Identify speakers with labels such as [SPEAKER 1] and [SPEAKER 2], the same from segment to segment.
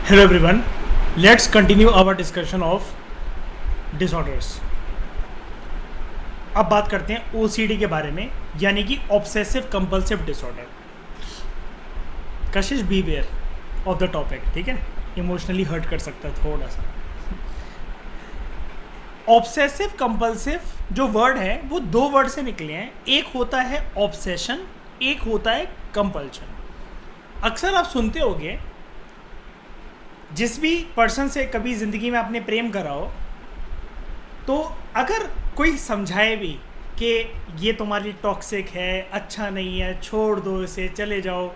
[SPEAKER 1] Hello everyone, let's continue our discussion of disorders. अब बात करते हैं OCD के बारे में, यानी कि obsessive compulsive disorder. Kashish be aware of the topic, ठीक है. इमोशनली हर्ट कर सकता है थोड़ा सा. ऑब्सेसिव कंपल्सिव जो वर्ड है वो दो वर्ड से निकले हैं. एक होता है ऑब्सेशन, एक होता है कंपल्शन. अक्सर आप सुनते होंगे, जिस भी पर्सन से कभी ज़िंदगी में आपने प्रेम करा हो, तो अगर कोई समझाए भी कि ये तुम्हारे लिए टॉक्सिक है, अच्छा नहीं है, छोड़ दो इसे, चले जाओ,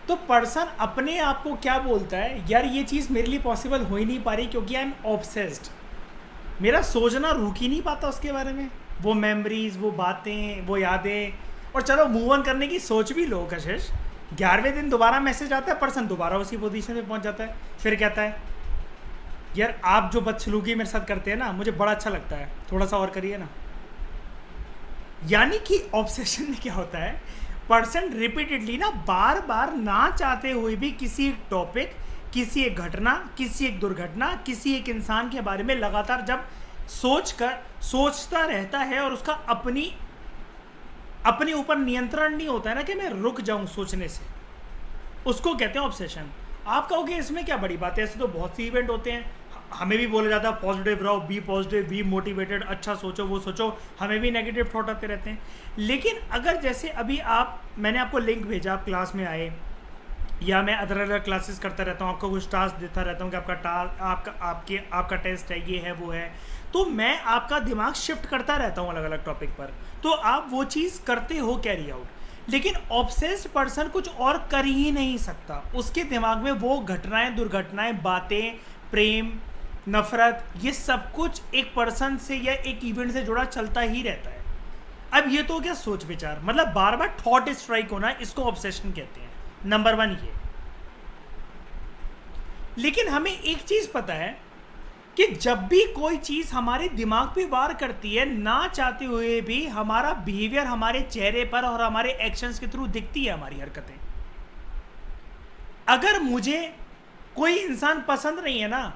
[SPEAKER 1] तो पर्सन अपने आप को क्या बोलता है, यार ये चीज़ मेरे लिए पॉसिबल हो ही नहीं पा रही क्योंकि आई एम ऑब्सेस्ड. मेरा सोचना रुक ही नहीं पाता उसके बारे में. वो मेमोरीज, वो बातें, वो यादें. और चलो मूव ऑन करने की सोच भी लो कशिश, 11वें दिन दोबारा मैसेज आता है, पर्सन दोबारा उसी पोजीशन पे पहुंच जाता है. फिर कहता है यार आप जो बदसलूकी मेरे साथ करते हैं ना, मुझे बड़ा अच्छा लगता है, थोड़ा सा और करिए ना. यानी कि ऑब्सेशन में क्या होता है, पर्सन रिपीटेडली ना बार बार ना चाहते हुए भी किसी एक टॉपिक, किसी एक घटना, किसी एक दुर्घटना, किसी एक इंसान के बारे में लगातार जब सोचता रहता है और उसका अपने ऊपर नियंत्रण नहीं होता है ना कि मैं रुक जाऊं सोचने से, उसको कहते हैं ऑब्सेशन. आप कहोगे इसमें क्या बड़ी बात है, ऐसे तो बहुत सी इवेंट होते हैं. हमें भी बोला जाता है पॉजिटिव रहो, बी पॉजिटिव, बी मोटिवेटेड, अच्छा सोचो, वो सोचो. हमें भी नेगेटिव थॉट आते रहते हैं. लेकिन अगर जैसे अभी मैंने आपको लिंक भेजा, आप क्लास में आए, या मैं अदर अलग क्लासेस करता रहता हूँ, आपको कुछ टास्क देता रहता हूँ कि आपका टेस्ट है, ये है, वो है, तो मैं आपका दिमाग शिफ्ट करता रहता हूँ अलग अलग टॉपिक पर, तो आप वो चीज़ करते हो कैरी आउट. लेकिन ऑब्सेस्ड पर्सन कुछ और कर ही नहीं सकता. उसके दिमाग में वो घटनाएं, दुर्घटनाएं, बातें, प्रेम, नफरत, ये सब कुछ एक पर्सन से या एक इवेंट से जुड़ा चलता ही रहता है. अब ये तो क्या सोच विचार, मतलब बार बार थॉट स्ट्राइक होना, इसको ऑब्सेशन कहते हैं. नंबर 1 ये. लेकिन हमें एक चीज पता है कि जब भी कोई चीज हमारे दिमाग पे वार करती है, ना चाहते हुए भी हमारा बिहेवियर हमारे चेहरे पर और हमारे एक्शंस के थ्रू दिखती है, हमारी हरकतें. अगर मुझे कोई इंसान पसंद नहीं है ना,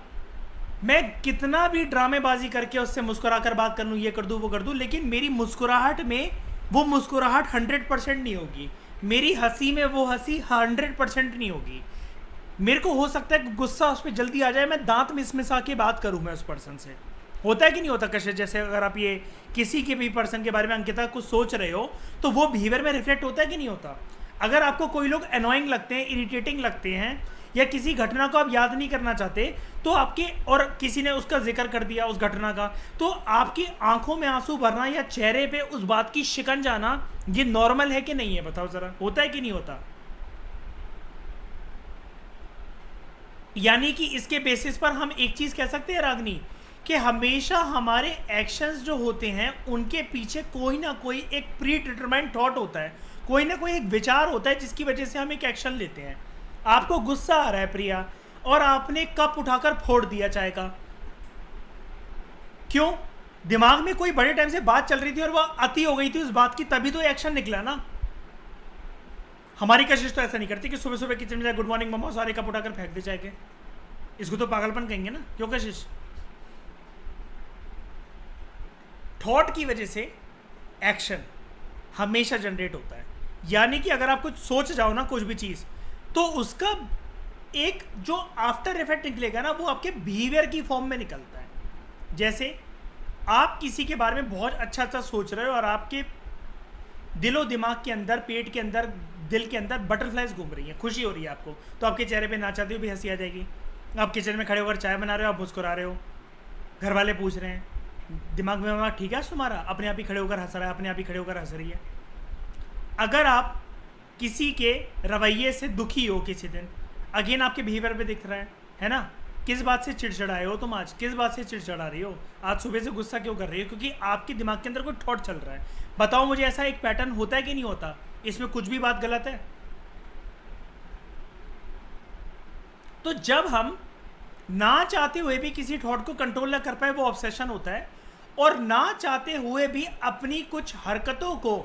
[SPEAKER 1] मैं कितना भी ड्रामेबाजी करके उससे मुस्कुराकर बात कर लूँ, ये कर दूँ, वो कर दूँ, लेकिन मेरी मुस्कुराहट में वो मुस्कुराहट 100% नहीं होगी. मेरी हंसी में वो हंसी 100% नहीं होगी. मेरे को हो सकता है कि गुस्सा उस पर जल्दी आ जाए, मैं दांत मिसा के बात करूं मैं उस पर्सन से. होता है कि नहीं होता कशिश? जैसे अगर आप ये किसी के भी पर्सन के बारे में अंकिता कुछ सोच रहे हो, तो वो बिहेवियर में रिफ्लेक्ट होता है कि नहीं होता. अगर आपको कोई लोग अनोइंग लगते हैं, इरिटेटिंग लगते हैं, या किसी घटना को आप याद नहीं करना चाहते, तो आपके, और किसी ने उसका जिक्र कर दिया उस घटना का, तो आपकी आंखों में आंसू भरना या चेहरे पे उस बात की शिकन जाना, ये नॉर्मल है कि नहीं है? बताओ जरा, होता है कि नहीं होता? यानी कि इसके बेसिस पर हम एक चीज कह सकते हैं रागनी, कि हमेशा हमारे एक्शंस जो होते हैं उनके पीछे कोई ना कोई एक प्री डिटरमाइंड थॉट होता है, कोई ना कोई एक विचार होता है जिसकी वजह से हम एक एक्शन लेते हैं. आपको गुस्सा आ रहा है प्रिया, और आपने कप उठाकर फोड़ दिया चाय का. क्यों? दिमाग में कोई बड़े टाइम से बात चल रही थी और वह अति हो गई थी उस बात की, तभी तो एक्शन निकला ना. हमारी कशिश तो ऐसा नहीं करती कि सुबह सुबह किचन में जाए, गुड मॉर्निंग मम्मा, सारे कप उठाकर फेंक दे चाय के. इसको तो पागलपन कहेंगे ना. क्यों कशिश? थॉट की वजह से एक्शन हमेशा जनरेट होता है. यानी कि अगर आप कुछ सोच जाओ ना, कुछ भी चीज, तो उसका एक जो आफ्टर इफेक्ट निकलेगा ना, वो आपके बिहेवियर की फॉर्म में निकलता है. जैसे आप किसी के बारे में बहुत अच्छा सोच रहे हो और आपके दिलो दिमाग के अंदर, पेट के अंदर, दिल के अंदर बटरफ्लाइज घूम रही हैं, खुशी हो रही है आपको, तो आपके चेहरे पे ना चाहते हुए भी हंसी आ जाएगी. आप किचन में खड़े होकर चाय बना रहे हो, आप मुस्कुरा रहे हो, घर वाले पूछ रहे हैं, दिमाग में मामा ठीक है तुम्हारा, अपने आप ही खड़े होकर हंस रहा है, अपने आप ही खड़े होकर हंस रही है. अगर आप किसी के रवैये से दुखी हो किसी दिन, अगेन आपके बिहेवियर पे दिख रहा है ना. किस बात से चिड़चिड़ाए हो तुम आज? किस बात से चिड़चिड़ा रही हो आज? सुबह से गुस्सा क्यों कर रही हो? क्योंकि आपके दिमाग के अंदर कोई थॉट चल रहा है. बताओ मुझे, ऐसा एक पैटर्न होता है कि नहीं होता? इसमें कुछ भी बात गलत है? तो जब हम ना चाहते हुए भी किसी थॉट को कंट्रोल ना कर पाए, वो ऑब्सेशन होता है. और ना चाहते हुए भी अपनी कुछ हरकतों को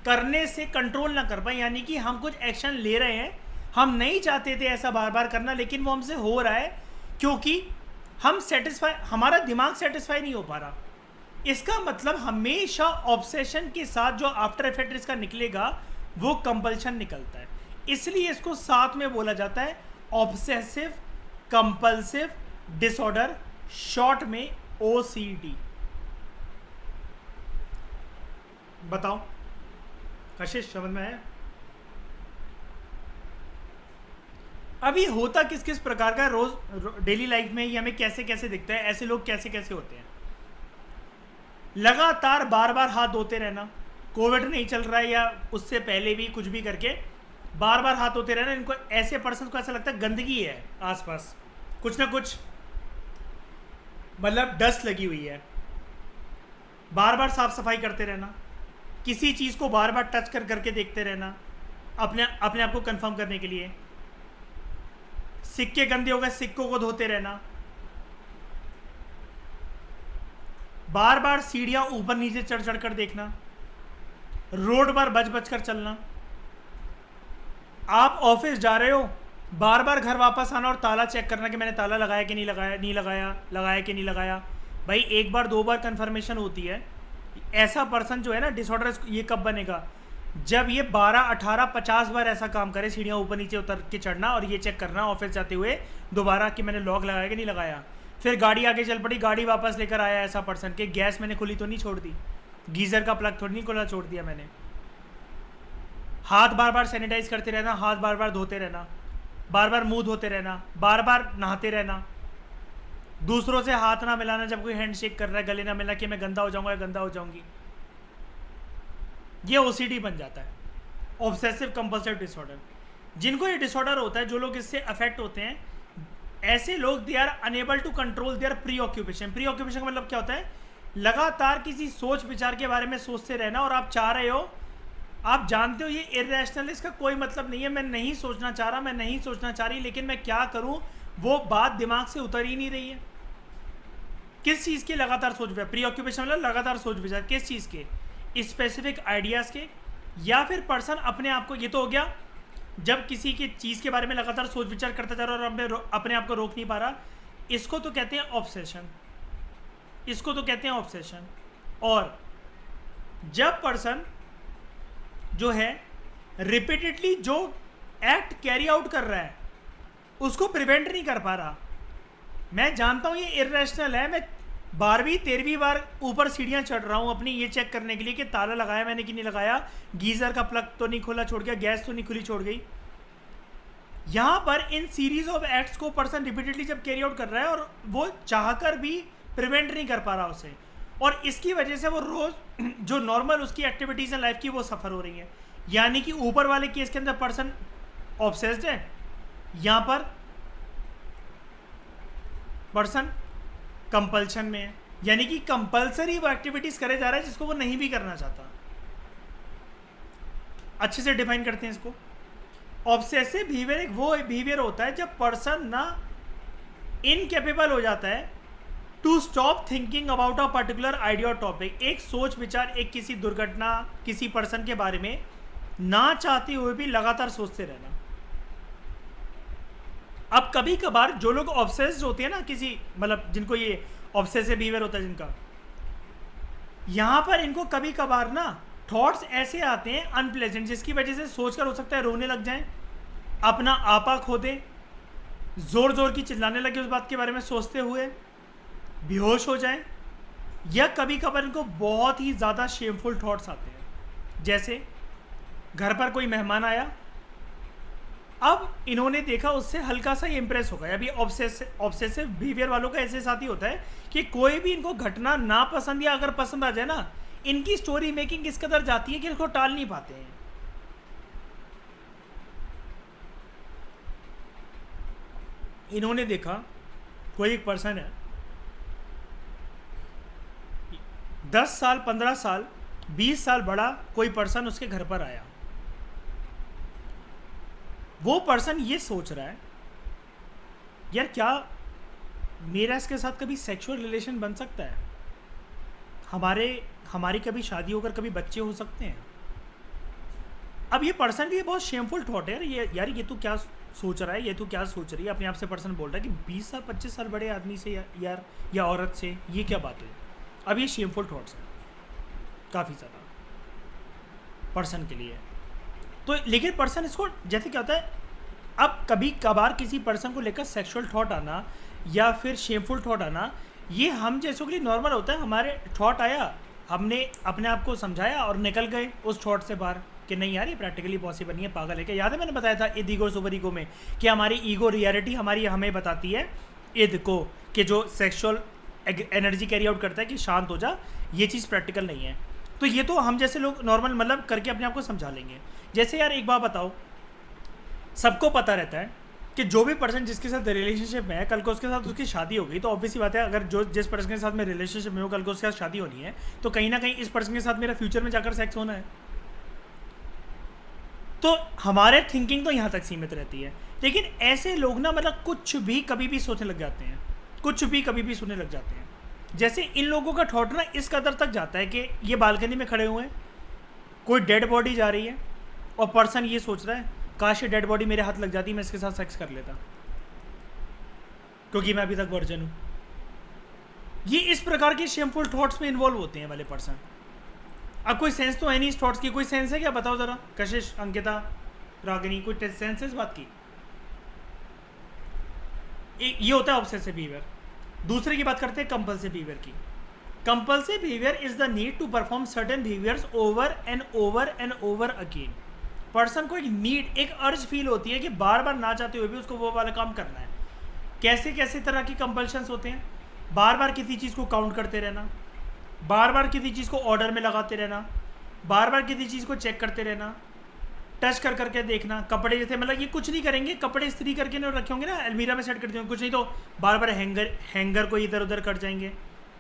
[SPEAKER 1] करने से कंट्रोल ना कर पाए, यानी कि हम कुछ एक्शन ले रहे हैं हम नहीं चाहते थे ऐसा बार बार करना, लेकिन वो हमसे हो रहा है क्योंकि हम सेटिस्फाई, हमारा दिमाग सेटिस्फाई नहीं हो पा रहा। इसका मतलब हमेशा ऑब्सेशन के साथ जो आफ्टर इफेक्ट इसका निकलेगा वो कंपल्शन निकलता है। इसलिए इसको साथ में बोला जाता है ऑब्सेसिव कंपल्सिव डिसऑर्डर, शॉर्ट में OCD। बताओ कशिश, समझ में आया? अभी होता किस किस प्रकार का रोज डेली लाइफ में, ये हमें कैसे कैसे दिखता है, ऐसे लोग कैसे कैसे होते हैं। लगातार बार बार हाथ धोते रहना, कोविड नहीं चल रहा है या उससे पहले भी कुछ भी करके बार बार हाथ धोते रहना। इनको, ऐसे पर्सन को ऐसा लगता है गंदगी है आसपास, कुछ ना कुछ मतलब डस्ट लगी हुई है। बार बार साफ सफाई करते रहना, किसी चीज़ को बार बार टच कर करके देखते रहना अपने आप को कंफर्म करने के लिए। सिक्के गंदे हो गए, सिक्कों को धोते रहना। बार बार सीढ़ियां ऊपर नीचे चढ़ चढ़ कर देखना, रोड पर बच बच कर चलना। आप ऑफिस जा रहे हो, बार बार घर वापस आना और ताला चेक करना कि मैंने ताला लगाया कि नहीं लगाया, नहीं लगाया, लगाया कि नहीं लगाया। भाई एक बार दो बार कंफर्मेशन होती है। ऐसा पर्सन जो है ना डिसऑर्डर, ये कब बनेगा? जब ये 12, 18, 50 बार ऐसा काम करे, सीढ़ियाँ ऊपर नीचे उतर के चढ़ना और ये चेक करना ऑफिस जाते हुए दोबारा कि मैंने लॉक लगाया कि नहीं लगाया। फिर गाड़ी आगे चल पड़ी, गाड़ी वापस लेकर आया ऐसा पर्सन कि गैस मैंने खुली तो नहीं छोड़ दी, गीज़र का प्लग थोड़ी नहीं खुला छोड़ दिया मैंने। हाथ बार बार सैनिटाइज करते रहना, हाथ बार बार धोते रहना, बार बार मुंह धोते रहना, बार बार नहाते रहना, दूसरों से हाथ ना मिलाना जब कोई हैंडशेक कर रहा है, गले ना मिला कि मैं गंदा हो जाऊंगा या गंदा हो जाऊंगी। ये OCD बन जाता है, ऑब्सेसिव कंपल्सिव डिसऑर्डर। जिनको ये डिसऑर्डर होता है, जो लोग इससे अफेक्ट होते हैं, ऐसे लोग they are unable to control their preoccupation. Preoccupation का मतलब क्या होता है? लगातार किसी सोच विचार के बारे में सोचते रहना और आप चाह रहे हो, आप जानते हो ये इरेशनल, इसका कोई मतलब नहीं है, मैं नहीं सोचना चाह रहा, मैं नहीं सोचना चाह रही, लेकिन मैं क्या करूं, वो बात दिमाग से उतर ही नहीं रही है। किस चीज़ की लगातार सोच विचार? प्री ऑक्यूपेशन मतलब लगातार सोच विचार किस चीज़ के? स्पेसिफिक आइडियाज़ के, या फिर पर्सन अपने आप को, ये तो हो गया जब किसी की चीज़ के बारे में लगातार सोच विचार करता जा रहा है और अपने आप को रोक नहीं पा रहा, इसको तो कहते हैं ऑब्सेशन, इसको तो कहते हैं ऑब्सेशन। और जब पर्सन जो है रिपीटेडली जो एक्ट कैरी आउट कर रहा है उसको प्रिवेंट नहीं कर पा रहा, मैं जानता हूँ ये इरेशनल है, मैं 12वीं 13वीं बार ऊपर सीढ़ियाँ चढ़ रहा हूँ अपनी ये चेक करने के लिए कि ताला लगाया मैंने कि नहीं लगाया, गीज़र का प्लग तो नहीं खोला छोड़ गया, गैस तो नहीं खुली छोड़ गई। यहाँ पर इन सीरीज ऑफ एक्ट्स को पर्सन रिपीटेडली जब कैरी आउट कर रहा है और वो चाहकर भी प्रिवेंट नहीं कर पा रहा उसे, और इसकी वजह से वो रोज़ जो नॉर्मल उसकी एक्टिविटीज़ हैं लाइफ की वो सफ़र हो रही हैं। यानी कि ऊपर वाले केस के अंदर पर्सन ऑब्सेस्ड है, यहाँ पर पर्सन कंपल्शन में है, यानी कि कंपल्सरी वो एक्टिविटीज़ करे जा रहा है जिसको वो नहीं भी करना चाहता। अच्छे से डिफाइन करते हैं इसको। ऑब्सेसिव बिहेवियर एक वो बिहेवियर होता है जब पर्सन ना इनकेपेबल हो जाता है to stop thinking about a particular idea और टॉपिक। एक सोच विचार, एक किसी दुर्घटना, किसी पर्सन के बारे में ना चाहते हुए भी लगातार सोचते रहना। अब कभी कभार जो लोग ऑब्सेस्ड होते हैं ना किसी, मतलब जिनको ये ऑब्सेसिव बिहेवियर होता है जिनका, यहाँ पर इनको कभी कभार ना थॉट्स ऐसे आते हैं अनप्लेजेंट, जिसकी वजह से सोचकर हो सकता है रोने लग जाएं, अपना आपा खो दें, जोर जोर की चिल्लाने लगे उस बात के बारे में सोचते हुए, बेहोश हो जाएं, या कभी कभार इनको बहुत ही ज़्यादा शेमफुल थॉट्स आते हैं। जैसे घर पर कोई मेहमान आया, अब इन्होंने देखा उससे हल्का सा इम्प्रेस हो गया। अभी ऑब्सेसिव बिहेवियर वालों का ऐसे साथ ही होता है कि कोई भी इनको घटना ना पसंद या अगर पसंद आ जाए ना, इनकी स्टोरी मेकिंग इस कदर जाती है कि इसको टाल नहीं पाते हैं। इन्होंने देखा कोई एक पर्सन है 10 साल 15 साल 20 साल बड़ा कोई पर्सन उसके घर पर आया। वो पर्सन ये सोच रहा है यार क्या मेरा इसके साथ कभी सेक्सुअल रिलेशन बन सकता है, हमारी कभी शादी होकर कभी बच्चे हो सकते हैं। अब ये पर्सन की बहुत शेमफुल थॉट है यार, ये यार ये तू क्या सोच रहा है, ये तू क्या सोच रही है, अपने आप से पर्सन बोल रहा है कि 20 साल 25 साल बड़े आदमी से यार या औरत से ये क्या बात है। अब ये शेमफुल थॉट्स हैं काफ़ी ज़्यादा पर्सन के लिए। तो लेकिन पर्सन इसको जैसे क्या होता है, अब कभी कभार किसी पर्सन को लेकर सेक्सुअल थॉट आना या फिर शेमफुल थॉट आना, ये हम जैसों के लिए नॉर्मल होता है। हमारे थॉट आया, हमने अपने आप को समझाया और निकल गए उस थॉट से बाहर कि नहीं यार ये प्रैक्टिकली पॉसिबल नहीं है, पागल है क्या। याद है मैंने बताया था इद ईगो सुपर ईगो में कि हमारी ईगो रियलिटी हमारी हमें बताती है इद को कि जो सेक्सुअल एनर्जी कैरी आउट करता है कि शांत हो जा, ये चीज़ प्रैक्टिकल नहीं है। तो ये तो हम जैसे लोग नॉर्मल मतलब करके अपने आप को समझा लेंगे। जैसे यार एक बात बताओ, सबको पता रहता है कि जो भी पर्सन जिसके साथ रिलेशनशिप में है, कल को उसके साथ उसकी शादी हो गई तो ऑब्वियसली बात है, अगर जो जिस पर्सन के साथ मैं रिलेशनशिप में हूँ कल को उसके साथ शादी होनी है तो कहीं ना कहीं इस पर्सन के साथ मेरा फ्यूचर में जाकर सेक्स होना है। तो हमारे थिंकिंग तो यहाँ तक सीमित रहती है। लेकिन ऐसे लोग ना मतलब कुछ भी कभी भी सोचने लग जाते हैं, कुछ भी कभी भी सोचने लग जाते हैं। जैसे इन लोगों का थॉट ना इस कदर तक जाता है कि ये बालकनी में खड़े हुए हैं, कोई डेड बॉडी जा रही है और पर्सन ये सोच रहा है काश ये डेड बॉडी मेरे हाथ लग जाती, मैं इसके साथ सेक्स कर लेता क्योंकि मैं अभी तक वर्जन हूँ। ये इस प्रकार के शेमफुल थॉट्स में इन्वॉल्व होते हैं वाले पर्सन। अब कोई सेंस तो है नहीं इस थॉट्स की, कोई सेंस है क्या बताओ ज़रा, कशिश, अंकिता, रागिनी, कोई सेंस है इस बात की? ये होता है ऑब्सेसिव बिहेवियर। दूसरे की बात करते हैं कंपल्सिव बिहेवियर की। Compulsive behaviour is the need to perform certain behaviours over and over and over again. Person को एक नीड, एक अर्ज फील होती है कि बार बार ना चाहते हुए भी उसको वो वाला काम करना है। कैसे कैसे तरह की कंपल्शंस होते हैं, बार बार किसी चीज़ को काउंट करते रहना, बार बार किसी चीज़ को ऑर्डर में लगाते रहना, बार बार किसी चीज़ को चेक करते रहना, टच कर करके देखना। कपड़े जैसे मतलब ये कुछ नहीं करेंगे, कपड़े इस्त्री करके नहीं रखे होंगे ना, अलमीरा में सेट कर देंगे, कुछ नहीं तो बार बार हैंगर को इधर उधर कर जाएंगे,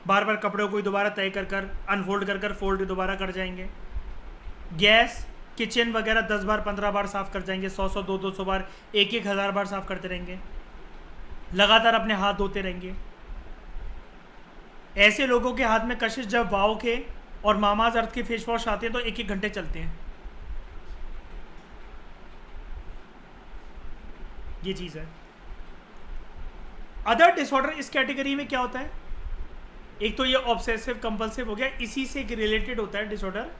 [SPEAKER 1] बार बार कपड़ों को दोबारा तय कर कर अनफोल्ड कर कर फोल्ड दोबारा कर जाएंगे। गैस किचन वगैरह 10 बार 15 बार साफ़ कर जाएंगे, 100 200 बार 1000 बार साफ़ करते रहेंगे, लगातार अपने हाथ धोते रहेंगे। ऐसे लोगों के हाथ में कशिश जब वाव के और मामाज अर्थ के फेस वॉश आते हैं तो 1-1 घंटे चलते हैं। ये चीज़ है। अदर डिसऑर्डर इस कैटेगरी में क्या होता है, एक तो ये ऑब्सेसिव कंपल्सिव हो गया, इसी से रिलेटेड होता है डिसऑर्डर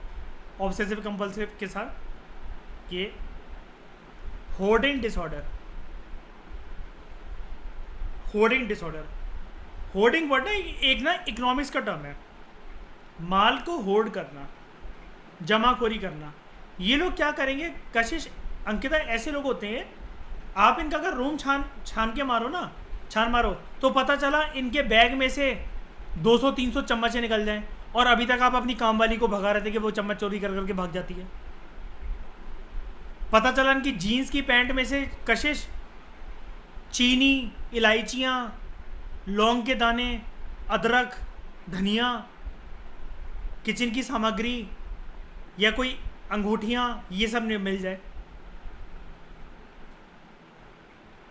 [SPEAKER 1] ऑब्सेसिव कंपल्सिव के साथ, ये hoarding disorder. Hoarding disorder, hoarding word ना एक ना इकोनॉमिक्स का टर्म है, माल को होर्ड करना, जमाखोरी करना। ये लोग क्या करेंगे, कशिश, अंकिता, ऐसे लोग होते हैं आप इनका अगर रूम छान के मारो ना, छान मारो तो पता चला इनके बैग में से 200-300 चम्मचें निकल जाएं और अभी तक आप अपनी काम वाली को भगा रहे थे कि वो चम्मच चोरी कर करके भाग जाती है। पता चला इनकी जीन्स की पैंट में से कशिश चीनी, इलायचियाँ, लौंग के दाने, अदरक, धनिया, किचन की सामग्री या कोई अंगूठियाँ, ये सब मिल जाए।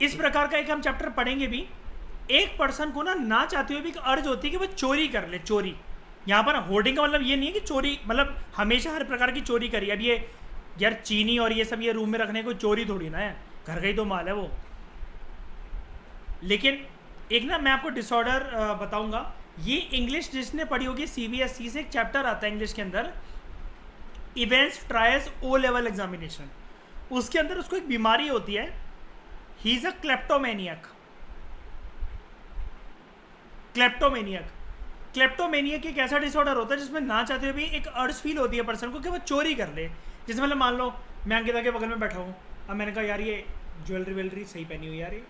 [SPEAKER 1] इस प्रकार का एक हम चैप्टर पढ़ेंगे भी। एक पर्सन को ना चाहते हुए भी एक अर्ज होती है कि वो चोरी कर ले। चोरी यहाँ पर होर्डिंग का मतलब ये नहीं है कि चोरी मतलब हमेशा हर प्रकार की चोरी करी। अब ये यार चीनी और ये सब ये रूम में रखने को चोरी थोड़ी ना है, घर का ही तो माल है वो। लेकिन एक ना मैं आपको डिसऑर्डर बताऊंगा, ये इंग्लिश जिसने पढ़ी होगी CBSE से एक चैप्टर आता है इंग्लिश के अंदर, events trials O level examination. उसके अंदर उसको एक बीमारी होती है, ही इज अ क्लेप्टोमेनियक। क्लेप्टोमेनियक एक ऐसा डिसऑर्डर होता है जिसमें ना चाहते हुए भी एक अर्ज फील होती है पर्सन को कि वो चोरी कर ले। जैसे मतलब मान लो मैं अंकिता के बगल में बैठा हूँ, अब मैंने कहा यार ये ज्वेलरी सही पहनी हुई यार, ये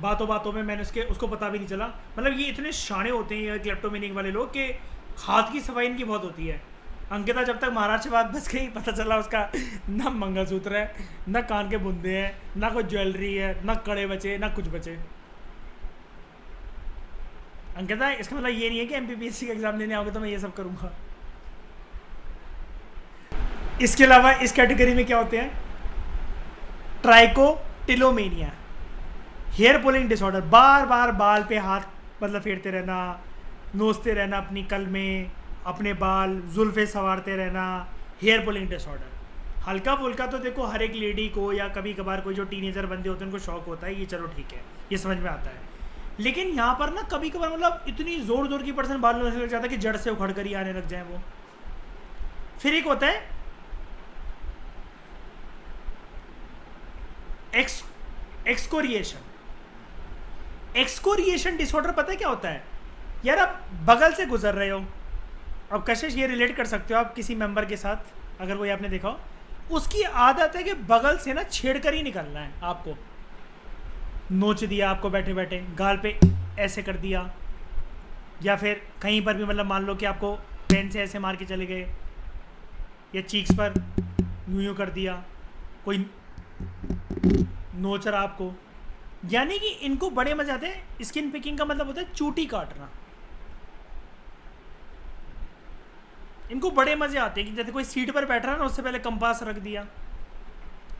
[SPEAKER 1] बातों में मैंने उसको पता भी नहीं चला। मतलब ये इतने शाणे होते हैं ये क्लेप्टोमेनियक वाले लोग कि हाथ की सफाई इनकी बहुत होती है। अंकिता जब तक महाराज से बात बच गई, पता चला उसका ना मंगलसूत्र है, ना कान के बुंदे हैं, ना कोई ज्वेलरी है, ना कड़े बचे, ना कुछ बचे। अंकिता इसका मतलब ये नहीं है कि MPPSC का एग्जाम देने आओगे तो मैं ये सब करूँगा। इसके अलावा इस कैटेगरी में क्या होते हैं, ट्राइकोटिलोमेनिया, हेयर पुलिंग डिसऑर्डर, बार बार बाल पे हाथ मतलब फेरते रहना, नोचते रहना अपनी कल में, अपने बाल जुल्फे संवारते रहना, हेयर पुलिंग डिसऑर्डर। हल्का फुल्का तो देखो हर एक लेडी को या कभी कभार कोई जो टीनेजर बंदे होते हैं उनको शौक होता है, ये चलो ठीक है, ये समझ में आता है। लेकिन यहाँ पर ना कभी कभार मतलब इतनी जोर जोर की पर्सन बाल होने लग जाता है कि जड़ से उखड़ कर ही आने लग जाए वो। फिर एक होता है एक्सकोरिएशन। एक्सकोरिएशन डिसऑर्डर पता है क्या होता है? यार आप बगल से गुजर रहे हो, अब कशिश ये रिलेट कर सकते हो आप किसी मेंबर के साथ, अगर वो आपने देखा हो, उसकी आदत है कि बगल से ना छेड़ कर ही निकलना है आपको। नोच दिया आपको बैठे बैठे, गाल पे ऐसे कर दिया, या फिर कहीं पर भी मतलब मान लो कि आपको पेन से ऐसे मार के चले गए, या चीक्स पर यूं यूं कर दिया, कोई नोच रहा आपको। यानी कि इनको बड़े मजे आते हैं। स्किन पिकिंग का मतलब होता है चूटी काटना। इनको बड़े मजे आते हैं कि जैसे कोई सीट पर बैठ रहा है ना, उससे पहले कंपास रख दिया,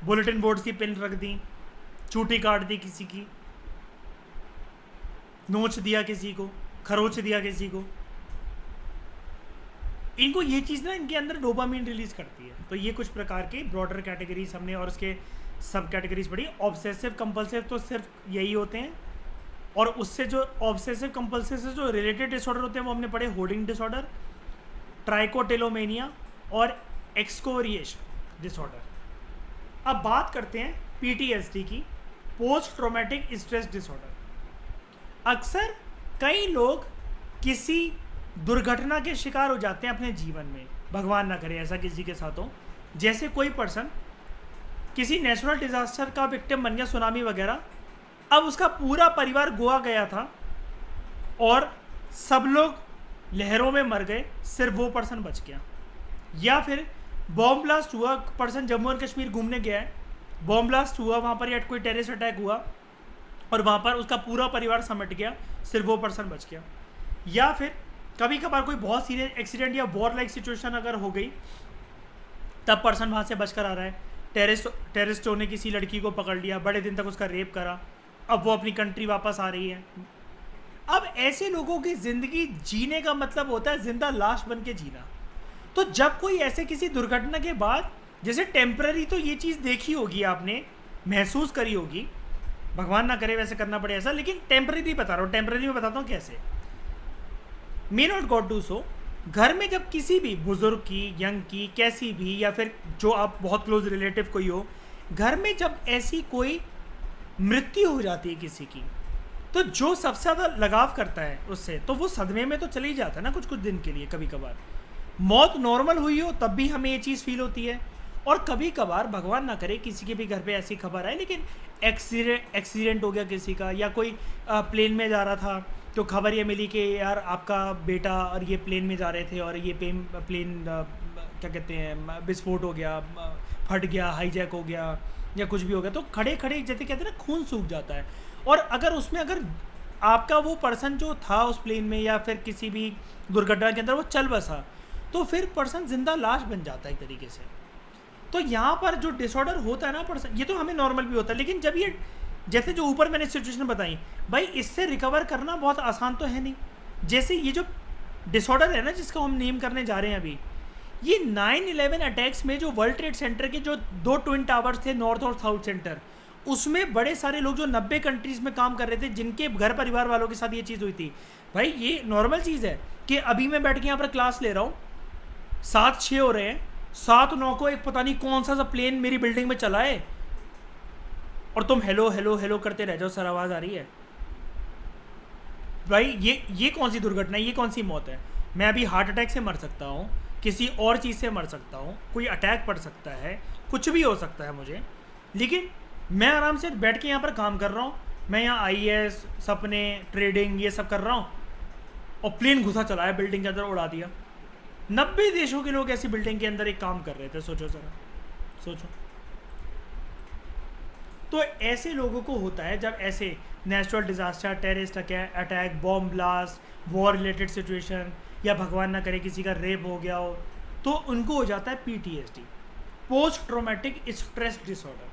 [SPEAKER 1] बुलेटिन बोर्ड की पिन रख दी, चूटी काट दी किसी की, नोच दिया किसी को, खरोच दिया किसी को। इनको ये चीज़ ना इनके अंदर डोपामीन रिलीज करती है। तो ये कुछ प्रकार के ब्रॉडर कैटेगरीज हमने और उसके सब कैटेगरीज पढ़ी। ऑब्सेसिव कंपल्सिव तो सिर्फ यही होते हैं, और उससे जो ऑब्सेसिव कंपल्सिव से जो रिलेटेड डिसऑर्डर होते हैं वो हमने पढ़े होर्डिंग डिसऑर्डर, ट्राइकोटिलोमेनिया और एक्सकोरिएशन डिसऑर्डर। अब बात करते हैं पीटीएसडी की, पोस्ट ट्रॉमेटिक स्ट्रेस डिसऑर्डर। अक्सर कई लोग किसी दुर्घटना के शिकार हो जाते हैं अपने जीवन में, भगवान ना करे ऐसा किसी के साथ हो। जैसे कोई पर्सन किसी नेचुरल डिजास्टर का विक्टिम बन गया, सुनामी वगैरह, अब उसका पूरा परिवार गोवा गया था और सब लोग लहरों में मर गए, सिर्फ वो पर्सन बच गया। या फिर बॉम्ब ब्लास्ट हुआ, पर्सन जम्मू एंड कश्मीर घूमने गया है, बॉम्ब ब्लास्ट हुआ वहाँ पर, या कोई टेररिस्ट अटैक हुआ और वहाँ पर उसका पूरा परिवार समेट गया, सिर्फ वो पर्सन बच गया। या फिर कभी कभार कोई बहुत सीरियस एक्सीडेंट या वॉर लाइक सिचुएशन अगर हो गई, तब पर्सन वहाँ से बचकर आ रहा है। टेररिस्टों ने किसी लड़की को पकड़ लिया, बड़े दिन तक उसका रेप करा, अब वो अपनी कंट्री वापस आ रही है। अब ऐसे लोगों की ज़िंदगी जीने का मतलब होता है जिंदा लाश बन के जीना। तो जब कोई ऐसे किसी दुर्घटना के बाद, जैसे टेम्पररी तो ये चीज़ देखी होगी आपने, महसूस करी होगी, भगवान ना करे वैसे करना पड़े ऐसा, लेकिन टेम्पररी बता रहा हूँ, टेम्पररी में बताता हूँ कैसे। May not God do so. घर में जब किसी भी बुजुर्ग की, यंग की, कैसी भी, या फिर जो आप बहुत क्लोज रिलेटिव कोई हो, घर में जब ऐसी कोई मृत्यु हो जाती है किसी की, तो जो सबसे ज़्यादा लगाव करता है उससे, तो वो सदमे में तो चले ही जाता है ना कुछ कुछ दिन के लिए। कभी कभार मौत नॉर्मल हुई हो तब भी हमें ये चीज़ फील होती है, और कभी कभार भगवान ना करे किसी के भी घर पे ऐसी खबर आए, लेकिन एक्सीडेंट हो गया किसी का, या कोई प्लेन में जा रहा था तो खबर ये मिली कि यार आपका बेटा और ये प्लेन में जा रहे थे और ये प्लेन क्या कहते हैं विस्फोट हो गया, फट गया, हाईजैक हो गया, या कुछ भी हो गया, तो खड़े खड़े जैसे कहते हैं ना खून सूख जाता है। और अगर उसमें अगर आपका वो पर्सन जो था उस प्लेन में या फिर किसी भी दुर्घटना के अंदर वो चल बसा, तो फिर पर्सन जिंदा लाश बन जाता है एक तरीके से। तो यहाँ पर जो डिसऑर्डर होता है ना पर्सन, ये तो हमें नॉर्मल भी होता है, लेकिन जब ये जैसे जो ऊपर मैंने सिचुएशन बताई, भाई इससे रिकवर करना बहुत आसान तो है नहीं। जैसे ये जो डिसऑर्डर है ना जिसको हम नेम करने जा रहे हैं अभी, ये 9/11 अटैक्स में जो वर्ल्ड ट्रेड सेंटर के जो 2 ट्विन टावर्स थे, नॉर्थ और साउथ सेंटर, उसमें बड़े सारे लोग जो 90 कंट्रीज़ में काम कर रहे थे, जिनके घर परिवार वालों के साथ ये चीज़ हुई थी। भाई ये नॉर्मल चीज़ है कि अभी मैं बैठ के यहाँ पर क्लास ले रहा हूँ, 7-6 हो रहे हैं, 7-9 को एक पता नहीं कौन सा प्लेन मेरी बिल्डिंग में चला है, और तुम हेलो हेलो हेलो करते रह जाओ, सर आवाज़ आ रही है। भाई ये कौन सी दुर्घटना है, ये कौन सी मौत है? मैं अभी हार्ट अटैक से मर सकता हूँ, किसी और चीज़ से मर सकता हूँ, कोई अटैक पड़ सकता है, कुछ भी हो सकता है मुझे, लेकिन मैं आराम से बैठ के यहाँ पर काम कर रहा हूँ। मैं यहाँ IAS, सपने, ट्रेडिंग, ये सब कर रहा हूँ, और प्लेन घुसा चला है बिल्डिंग के अंदर, उड़ा दिया। 90 देशों के लोग ऐसी बिल्डिंग के अंदर एक काम कर रहे थे, सोचो ज़रा, सोचो। तो ऐसे लोगों को होता है जब ऐसे natural disaster, terrorist attack, bomb blast, war related situation, या भगवान ना करे किसी का रेप हो गया हो, तो उनको हो जाता है PTSD, post traumatic stress disorder.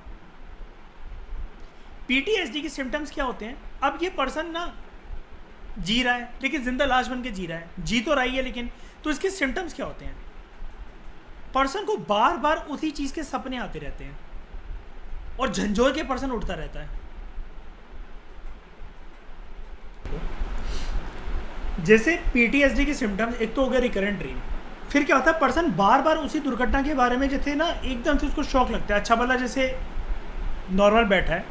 [SPEAKER 1] PTSD के सिम्टम्स क्या होते हैं? अब ये पर्सन ना जी रहा है लेकिन जिंदा लाश बन के जी रहा है, जी तो रही है लेकिन, तो इसके सिम्टम्स क्या होते हैं? पर्सन को बार बार उसी चीज़ के सपने आते रहते हैं और झंझोर के पर्सन उठता रहता है। जैसे पीटीएसडी के सिम्टम्स, एक तो हो गया रिकरेंट ड्रीम, फिर क्या होता है पर्सन बार बार उसी दुर्घटना के बारे में जैसे ना एकदम से उसको शौक लगता है। अच्छा भला जैसे नॉर्मल बैठा है,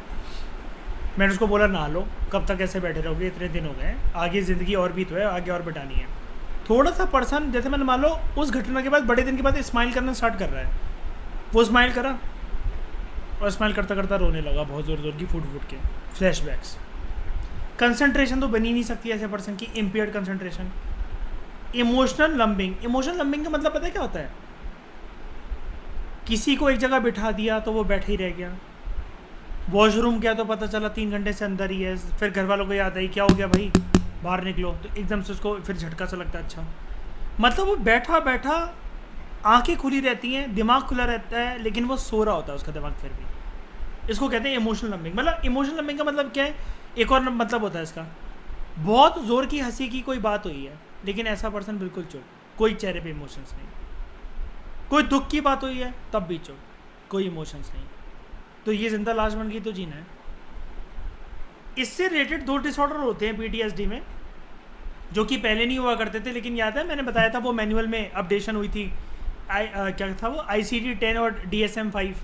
[SPEAKER 1] मैंने उसको बोला नहा लो, कब तक ऐसे बैठे रहोगे, इतने दिन हो गए, आगे ज़िंदगी और भी तो है, आगे और बितानी है। थोड़ा सा पर्सन जैसे मैंने मान लो उस घटना के बाद बड़े दिन के बाद स्माइल करना स्टार्ट कर रहा है, वो स्माइल करा और स्माइल करता करता रोने लगा बहुत ज़ोर ज़ोर की, फूट फूट के, फ्लैशबैक्स। कंसंट्रेशन तो बनी नहीं सकती ऐसे पर्सन की, इम्पेयर्ड कंसंट्रेशन। इमोशनल लंबिंग, इमोशनल लंबिंग का मतलब पता है क्या होता है? किसी को एक जगह बिठा दिया तो वो बैठे ही रह गया, वॉशरूम गया तो पता चला 3 घंटे से अंदर ही है, फिर घर वालों को याद आई क्या हो गया भाई बाहर निकलो, तो एकदम से उसको फिर झटका सा लगता है। अच्छा मतलब वो बैठा बैठा आंखें खुली रहती हैं, दिमाग खुला रहता है, लेकिन वो सो रहा होता है उसका दिमाग फिर भी। इसको कहते हैं इमोशनल लंबिंग। मतलब इमोशनल लंबिंग का मतलब क्या है? एक और मतलब होता है इसका, बहुत ज़ोर की हंसी की कोई बात हुई है लेकिन ऐसा पर्सन बिल्कुल चुप, कोई चेहरे पे इमोशंस नहीं। कोई दुख की बात हुई है तब भी चुप, कोई इमोशंस नहीं। तो ये जिंदा लाश बन गई तो जीना है। इससे रिलेटेड 2 डिसऑर्डर होते हैं पीटीएसडी में, जो कि पहले नहीं हुआ करते थे, लेकिन याद है मैंने बताया था वो मैनुअल में अपडेशन हुई थी। क्या था वो, ICD-10 और DSM-5।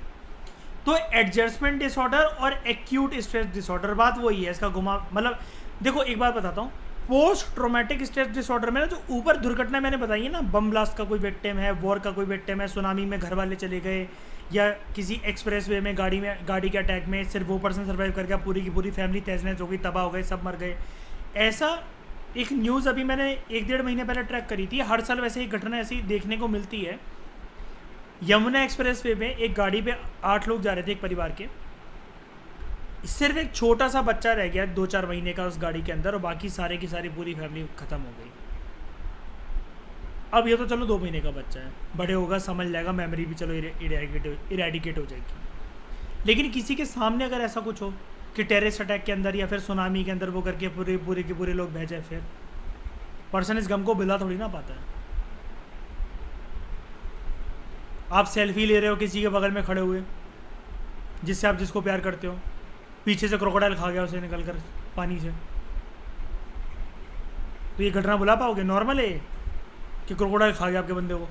[SPEAKER 1] तो एडजस्टमेंट डिसऑर्डर और एक्यूट स्ट्रेस डिसऑर्डर, बात वही है इसका घुमा। मतलब देखो एक बात बताता हूँ, पोस्ट ट्रोमेटिक स्ट्रेस डिसऑर्डर में ना जो ऊपर दुर्घटना मैंने बताई है ना, बम ब्लास्ट का कोई विक्टिम है, वॉर का कोई विक्टिम है, सुनामी में घर वाले चले गए, या किसी एक्सप्रेस वे में गाड़ी के अटैक में सिर्फ वो पर्सन सर्वाइव कर गया, पूरी की पूरी फैमिली तहस नहस हो गई, तबाह हो गए, सब मर गए। ऐसा एक न्यूज़ अभी मैंने 1-1.5 महीने पहले ट्रैक करी थी। हर साल वैसे ही घटना ऐसी देखने को मिलती है। यमुना एक्सप्रेस वे में एक गाड़ी पे 8 लोग जा रहे थे एक परिवार के, सिर्फ एक छोटा सा बच्चा रह गया 2-4 महीने का उस गाड़ी के अंदर, और बाकी सारे की सारी पूरी फैमिली ख़त्म हो गई। अब ये तो चलो 2 महीने का बच्चा है, बड़े होगा समझ जाएगा, मेमोरी भी चलो इरेडिकेट हो जाएगी। लेकिन किसी के सामने अगर ऐसा कुछ हो कि टेररिस्ट अटैक के अंदर या फिर सुनामी के अंदर वो करके पूरे के पूरे लोग बह जाए, फिर पर्सन इस गम को भुला थोड़ी ना पाता है। आप सेल्फी ले रहे हो किसी के बगल में खड़े हुए, जिससे आप जिसको प्यार करते हो, पीछे से क्रोकोडाइल खा गया उसे निकल कर पानी से, तो ये घटना भुला पाओगे? नॉर्मल है कि क्रोकोडाइल खा गया आपके बंदे को।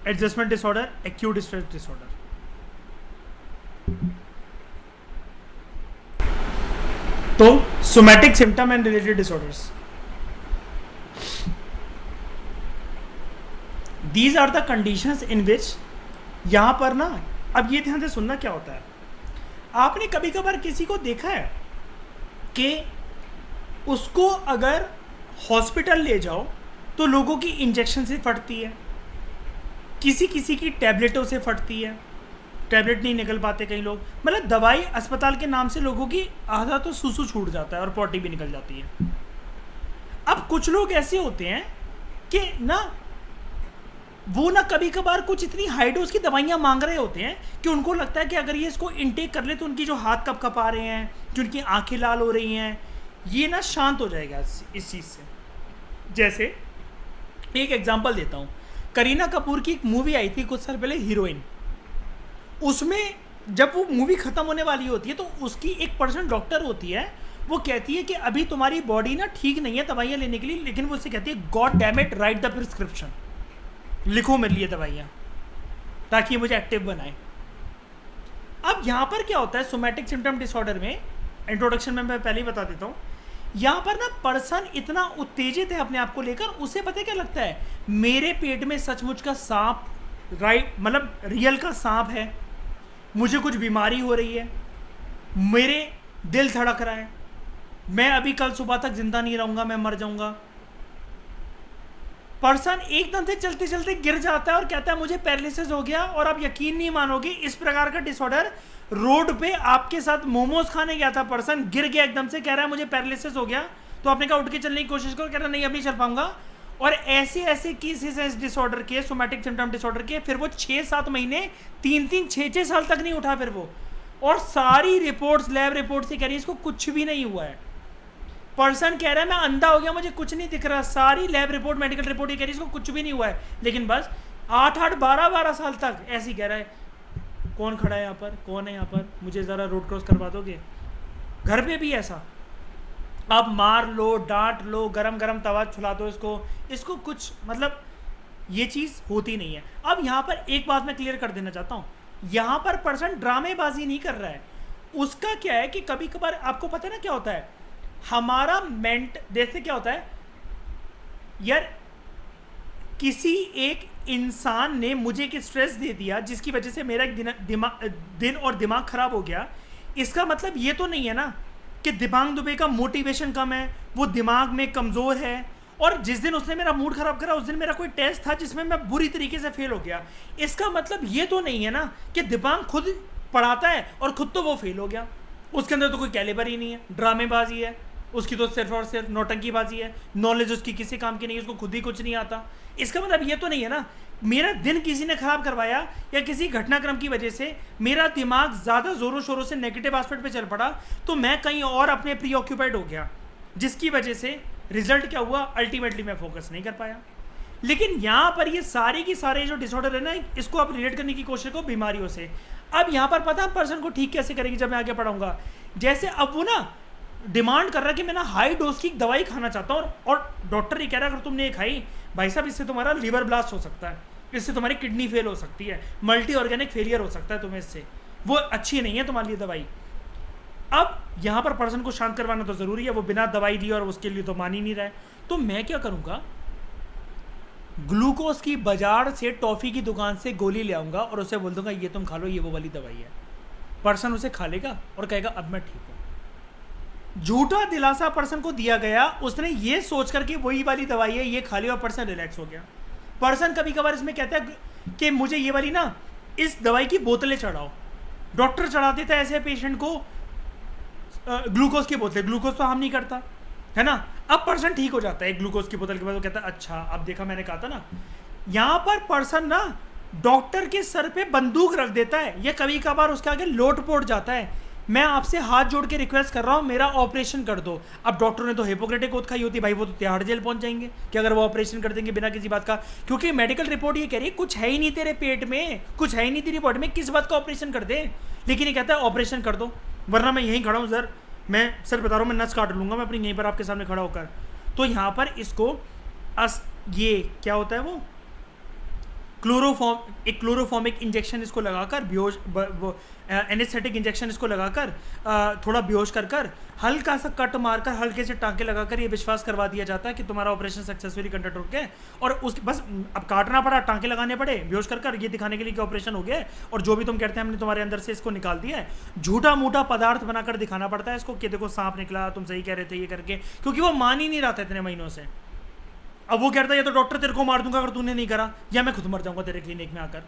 [SPEAKER 1] Adjustment disorder, acute stress disorder. तो somatic symptom and related disorders, these are the conditions in which, यहां पर ना अब ये ध्यान से सुनना क्या होता है। आपने कभी कभार किसी को देखा है कि उसको अगर हॉस्पिटल ले जाओ तो लोगों की इंजेक्शन से फटती है, किसी किसी की टैबलेटों से फटती है, टैबलेट नहीं निकल पाते कई लोग, मतलब दवाई अस्पताल के नाम से लोगों की आधा तो सूसू छूट जाता है और पॉटी भी निकल जाती है। अब कुछ लोग ऐसे होते हैं कि ना वो ना कभी कभार कुछ इतनी हाई डोज की दवाइयाँ मांग रहे होते हैं कि उनको लगता है कि अगर ये इसको इनटेक कर ले तो उनकी जो हाथ कप कपा रहे हैं, जो उनकी आंखें लाल हो रही हैं, ये ना शांत हो जाएगा इस चीज़ से। जैसे एक एग्जांपल देता हूँ, करीना कपूर की एक मूवी आई थी कुछ साल पहले, हीरोइन। उसमें जब वो मूवी ख़त्म होने वाली होती है तो उसकी एक पर्सन डॉक्टर होती है, वो कहती है कि अभी तुम्हारी बॉडी ना ठीक नहीं है दवाइयाँ लेने के लिए, लेकिन वो उससे कहती है god damn it right the prescription, लिखो मेरे लिए दवाइयाँ ताकि मुझे एक्टिव बनाए। अब यहाँ पर क्या होता है सोमैटिक सिम्टम डिसऑर्डर में, इंट्रोडक्शन में मैं पहले ही बता देता हूँ, यहाँ पर ना पर्सन इतना उत्तेजित है अपने आप को लेकर, उसे पता है क्या लगता है, मेरे पेट में सचमुच का सांप, राइट मतलब रियल का सांप है, मुझे कुछ बीमारी हो रही है, मेरे दिल धड़क रहा है, मैं अभी कल सुबह तक जिंदा नहीं रहूँगा, मैं मर जाऊँगा। पर्सन एकदम से चलते चलते गिर जाता है और कहता है मुझे पैरालिसिस हो गया। और आप यकीन नहीं मानोगे, इस प्रकार का डिसऑर्डर रोड पे आपके साथ मोमोज खाने गया था, पर्सन गिर गया एकदम से, कह रहा है मुझे पैरालिसिस हो गया, तो आपने कहा उठ के चलने की कोशिश करो, कह रहा नहीं अभी चल पाऊंगा। और ऐसे ऐसे केसेस हैं इस डिसऑर्डर के, सोमैटिक सिम्टम डिसऑर्डर के, फिर वो 6-7 महीने 3-3 6-6 साल तक नहीं उठा फिर वो, और सारी रिपोर्ट्स लैब रिपोर्ट से कह रही है इसको कुछ भी नहीं हुआ है। पर्सन कह रहा है मैं अंधा हो गया, मुझे कुछ नहीं दिख रहा, सारी लैब रिपोर्ट मेडिकल रिपोर्ट ये कह रही है इसको कुछ भी नहीं हुआ है, लेकिन बस 8-8 12-12 साल तक ऐसे ही कह रहा है। कौन खड़ा है यहाँ पर, कौन है यहाँ पर, मुझे ज़रा रोड क्रॉस करवा दोगे। घर पे भी ऐसा, आप मार लो, डांट लो, गरम गरम तवा छुला दो इसको कुछ मतलब ये चीज़ होती नहीं है। अब यहाँ पर एक बात मैं क्लियर कर देना चाहता हूँ, यहाँ पर पर्सन ड्रामेबाजी नहीं कर रहा है। उसका क्या है कि कभी कभार आपको पता है ना क्या होता है, हमारा जैसे क्या होता है यार, किसी एक इंसान ने मुझे एक स्ट्रेस दे दिया जिसकी वजह से मेरा एक दिन और दिमाग खराब हो गया। इसका मतलब ये तो नहीं है ना कि दिबांग दुबे का मोटिवेशन कम है, वो दिमाग में कमज़ोर है, और जिस दिन उसने मेरा मूड ख़राब करा उस दिन मेरा कोई टेस्ट था जिसमें मैं बुरी तरीके से फेल हो गया। इसका मतलब ये तो नहीं है ना कि दिबांग खुद पढ़ाता है और खुद तो वो फेल हो गया, उसके अंदर तो कोई कैलिबर ही नहीं है, ड्रामेबाजी है उसकी, तो सिर्फ और सिर्फ नौटंकीबाजी है, नॉलेज उसकी किसी काम की नहीं है, उसको खुद ही कुछ नहीं आता। इसका मतलब ये तो नहीं है ना मेरा दिन किसी ने ख़राब करवाया या किसी घटनाक्रम की वजह से मेरा दिमाग ज़्यादा ज़ोरों शोरों से नेगेटिव एस्पेक्ट पे चल पड़ा तो मैं कहीं और अपने प्री ऑक्यूपाइड हो गया, जिसकी वजह से रिजल्ट क्या हुआ, अल्टीमेटली मैं फोकस नहीं कर पाया। लेकिन यहाँ पर ये सारे की सारे जो डिसऑर्डर है ना, इसको आप रिलेट करने की कोशिश करो बीमारियों से। अब यहाँ पर पता है पर्सन को ठीक कैसे करेंगे, जब मैं आगे पढ़ाऊंगा। जैसे अब वो ना डिमांड कर रहा है कि मैं ना हाई डोज की दवाई खाना चाहता हूँ, और डॉक्टर ये कह रहा है अगर तुमने ये खाई भाई साहब इससे तुम्हारा लिवर ब्लास्ट हो सकता है, इससे तुम्हारी किडनी फेल हो सकती है, मल्टी ऑर्गेनिक फेलियर हो सकता है तुम्हें, इससे वो अच्छी नहीं है तुम्हारे लिए दवाई। अब यहाँ पर पर्सन को शांत करवाना तो ज़रूरी है, वो बिना दवाई दिए और उसके लिए तो मान ही नहीं रहा है। तो मैं क्या करूँगा, ग्लूकोज की बाजार से टॉफ़ी की दुकान से गोली ले आऊँगा और उसे बोल दूंगा ये तुम खा लो, ये वो वाली दवाई है। पर्सन उसे खा लेगा और कहेगा अब मैं ठीक हूँ। झूठा दिलासा पर्सन को दिया गया, उसने ये सोच कर कि वही वाली दवाई है, ये खा लिया और पर्सन रिलैक्स हो गया। पर्सन कभी कभार इसमें कहता है कि मुझे ये वाली ना इस दवाई की बोतलें चढ़ाओ, डॉक्टर चढ़ा देता है ऐसे पेशेंट को ग्लूकोज की बोतलें, ग्लूकोज तो हम नहीं करता है ना। अब पर्सन ठीक हो जाता है एक ग्लूकोज की बोतल के बाद, वो कहता है अच्छा अब देखा मैंने कहा था ना। यहाँ पर पर्सन ना डॉक्टर के सर पे बंदूक रख देता है, या कभी कभार उसके आगे लोट-पोट जाता है, मैं आपसे हाथ जोड़ के रिक्वेस्ट कर रहा हूँ मेरा ऑपरेशन कर दो। अब डॉक्टर ने तो हिपोक्रेटिक ओथ खाई होती भाई, वो तो तिहाड़ जेल पहुंच जाएंगे कि अगर वो ऑपरेशन कर देंगे बिना किसी बात का, क्योंकि मेडिकल रिपोर्ट ये कह रही है कुछ है ही नहीं तेरे पेट में, कुछ है ही नहीं तेरी बॉडी में, किस बात का ऑपरेशन कर दे। लेकिन ये कहता है ऑपरेशन कर दो वरना मैं यहीं खड़ा हूँ सर, मैं सर बता रहा हूँ मैं नस काट लूँगा मैं अपनी यहीं पर आपके सामने खड़ा होकर। तो यहाँ पर इसको ये क्या होता है, वो एक क्लोरोफॉर्मिक इंजेक्शन इसको लगाकर बेहोश, एनेस्थेटिक इंजेक्शन इसको लगाकर थोड़ा बेहोश कर हल्का सा कट मारकर हल्के से टाँके लगाकर ये विश्वास करवा दिया जाता है कि तुम्हारा ऑपरेशन सक्सेसफुली कंडक्ट हो गया। और उस बस अब काटना पड़ा, टाँके लगाने पड़े बेहोश कर ये दिखाने के लिए कि ऑपरेशन हो गया है, और जो भी तुम कहते हैं हमने तुम्हारे अंदर से इसको निकाल दिया है। झूठा मूठा पदार्थ बनाकर दिखाना पड़ता है इसको कि देखो सांप निकला, तुम सही कह रहे थे ये करके, क्योंकि वो मान ही नहीं रहा था इतने महीनों से। अब वो कहता है ये तो डॉक्टर तेरे को मार दूंगा अगर तूने नहीं करा, या मैं खुद मर जाऊंगा तेरे क्लिनिक में आकर।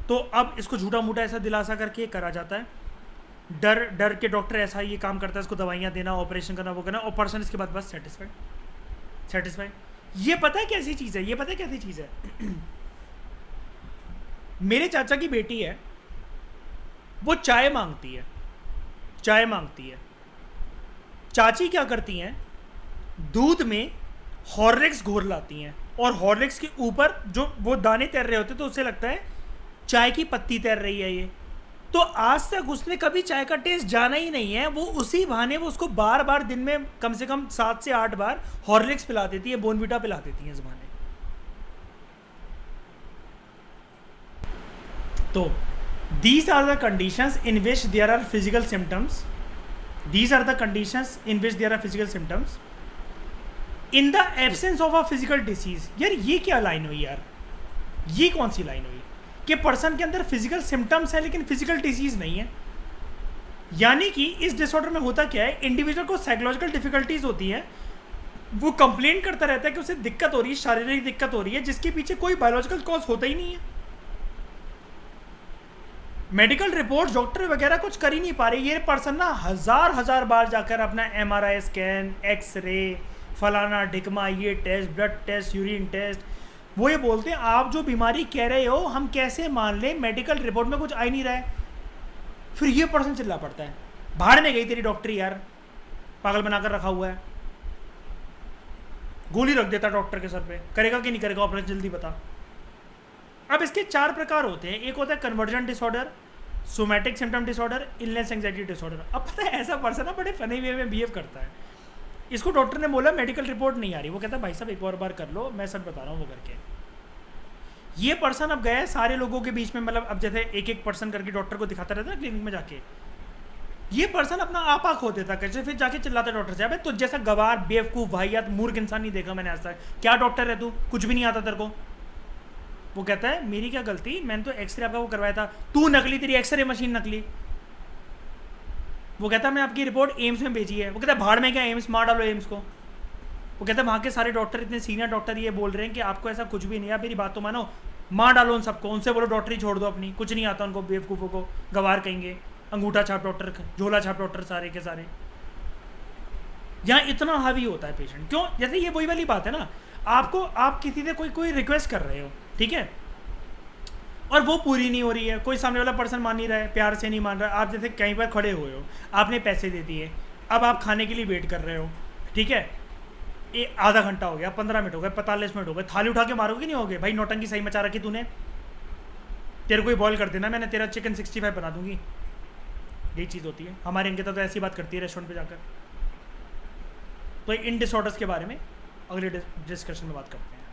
[SPEAKER 1] तो अब इसको झूठा मूठा ऐसा दिलासा करके करा जाता है, डर के डॉक्टर ऐसा ये काम करता है, इसको दवाइयाँ देना, ऑपरेशन करना, वो करना, और पर्सन इसके बाद बस सेटिस्फाइड। ये पता है कैसी चीज़ है, ये पता है कैसी चीज़ है मेरे चाचा की बेटी है, वो चाय मांगती है। चाची क्या करती हैं, दूध में हॉर्लिक्स घोर लाती हैं, और हॉर्लिक्स के ऊपर जो वो दाने तैर रहे होते तो उससे लगता है चाय की पत्ती तैर रही है ये। तो आज तक उसने कभी चाय का टेस्ट जाना ही नहीं है, वो उसी बहाने वो उसको बार बार दिन में कम से कम 7 से 8 बार हॉर्लिक्स पिला देती है, बोनविटा पिला देती है इस बहाने। तो these are the conditions in which there are physical symptoms. These are the conditions in which there are physical symptoms in the absence of a physical disease. यार ये क्या लाइन हुई यार, ये कौन सी लाइन हुई कि पर्सन के अंदर फिजिकल सिम्टम्स है लेकिन फिजिकल डिसीज नहीं है। यानी कि इस डिसऑर्डर में होता क्या है, इंडिविजुअल को साइकोलॉजिकल डिफिकल्टीज होती है, वो कंप्लेन करता रहता है कि उसे दिक्कत हो रही है, शारीरिक दिक्कत हो रही है, जिसके पीछे कोई बायोलॉजिकल कॉज होता ही नहीं है। मेडिकल रिपोर्ट डॉक्टर वगैरह कुछ कर ही नहीं पा रहे। ये पर्सन ना हजार बार जाकर अपना MRI स्कैन, एक्सरे, फलाना ढिकमा, ये test, blood test, urine test, वो ये बोलते हैं आप जो बीमारी कह रहे हो हम कैसे मान लें, मेडिकल रिपोर्ट में कुछ आ ही नहीं रहा है। फिर ये पर्सन चिल्ला पड़ता है बाहर में गई तेरी डॉक्टरी यार, पागल बनाकर रखा हुआ है, गोली रख देता डॉक्टर के सर पे, करेगा कि नहीं करेगा ऑपरेशन, जल्दी बता। अब इसके 4 प्रकार होते हैं। एक होता है conversion disorder, somatic symptom disorder, illness anxiety disorder. अब पता है ऐसा पर्सन ना बड़े फनी वे में बिहेव करता है। इसको डॉक्टर ने बोला मेडिकल रिपोर्ट नहीं आ रही, वो कहता है भाई साहब एक और बार कर लो, मैं सच बता रहा हूँ वो करके। ये पर्सन अब गया है सारे लोगों के बीच में, मतलब अब जैसे एक एक पर्सन करके डॉक्टर को दिखाता रहता है क्लिनिक में जाके, ये पर्सन अपना आपा खो देता कैसे, फिर जाके चिल्लाता डॉक्टर से, अबे तुझ जैसा गवार बेवकूफ़ वाहियात मूर्ख इंसान नहीं देखा मैंने आज तक, क्या डॉक्टर है तू, कुछ भी नहीं आता तेरे को। वो कहता है मेरी क्या गलती, मैंने तो एक्सरे आपका वो करवाया था, तू नकली, तेरी एक्सरे मशीन नकली। वो कहता है मैं आपकी रिपोर्ट एम्स में भेजी है। वो कहता है भाड़ में क्या एम्स, मार डालो एम्स को। वो कहता है वहाँ के सारे डॉक्टर, इतने सीनियर डॉक्टर ये बोल रहे हैं कि आपको ऐसा कुछ भी नहीं है, मेरी बात तो मानो, मार डालो उन सबको, उनसे बोलो डॉक्टरी छोड़ दो अपनी, कुछ नहीं आता उनको, बेवकूफ़ों को गवार कहेंगे, अंगूठा छाप डॉक्टर, झोला छाप डॉक्टर सारे के सारे। यहाँ इतना हावी होता है पेशेंट, क्यों? जैसे ये वही वाली बात है ना, आपको आप किसी से कोई रिक्वेस्ट कर रहे हो, ठीक है, और वो पूरी नहीं हो रही है, कोई सामने वाला पर्सन मान नहीं रहा है, प्यार से नहीं मान रहा, आप जैसे कहीं पर खड़े हुए हो, आपने पैसे दे दिए, अब आप खाने के लिए वेट कर रहे हो, ठीक है, आधा घंटा हो गया, 15 मिनट हो गए, 45 मिनट हो गए, थाली उठा के मारोगे नहीं होगे, भाई नौटंकी सही मचा रखी तूने, तेरे को ही बॉयल कर देना, मैंने तेरा चिकन 65 बना दूंगी। यही चीज़ होती है। हमारी अंकिता तो ऐसी बात करती है रेस्टोरेंट पे जाकर। तो इन डिसऑर्डर्स के बारे में अगले डिस्कशन में बात करते हैं।